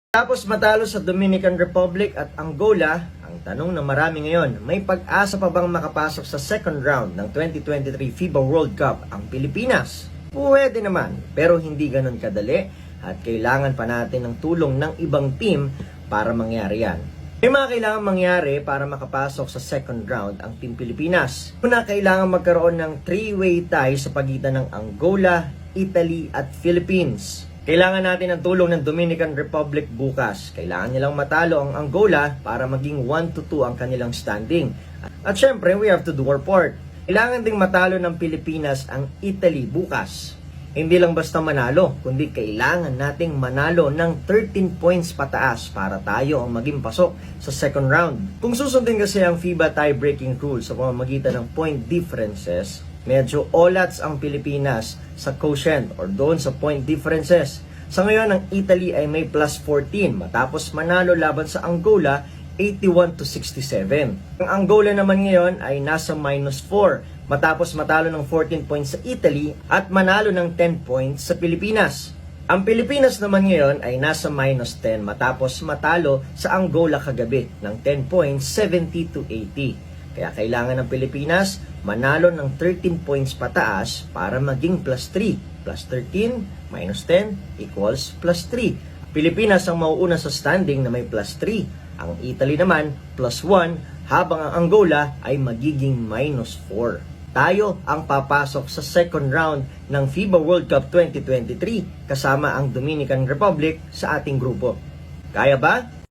Tapos matalo sa Dominican Republic at Angola, ang tanong ng marami ngayon, may pag-asa pa bang makapasok sa second round ng 2023 FIBA World Cup ang Pilipinas? Pwede naman, pero hindi ganun kadali at kailangan pa natin ng tulong ng ibang team para mangyari yan. May mga kailangan mangyari para makapasok sa second round ang Team Pilipinas. Una, kailangan magkaroon ng three-way tie sa pagitan ng Angola, Italy at Philippines. Kailangan natin ng tulong ng Dominican Republic bukas. Kailangan nilang matalo ang Angola para maging 1-2 ang kanilang standing. At syempre, we have to do our part. Kailangan ding matalo ng Pilipinas ang Italy bukas. Hindi lang basta manalo, kundi kailangan nating manalo ng 13 points pataas para tayo ang maging pasok sa second round. Kung susundin kasi ang FIBA tie-breaking rule sa pamamagitan ng point differences, medyo olats ang Pilipinas sa quotient or doon sa point differences. Sa ngayon, ang Italy ay may plus 14 matapos manalo laban sa Angola 81-67. Ang Angola naman ngayon ay nasa minus 4 matapos matalo ng 14 points sa Italy at manalo ng 10 points sa Pilipinas. Ang Pilipinas naman ngayon ay nasa minus 10 matapos matalo sa Angola kagabi ng 10 points 70-80. Kaya kailangan ng Pilipinas manalo ng 13 points pataas para maging plus 3. Plus 13 minus 10 equals plus 3. Pilipinas ang mauuna sa standing na may plus 3. Ang Italy naman plus 1 habang ang Angola ay magiging minus 4. Tayo ang papasok sa second round ng FIBA World Cup 2023 kasama ang Dominican Republic sa ating grupo. Kaya ba?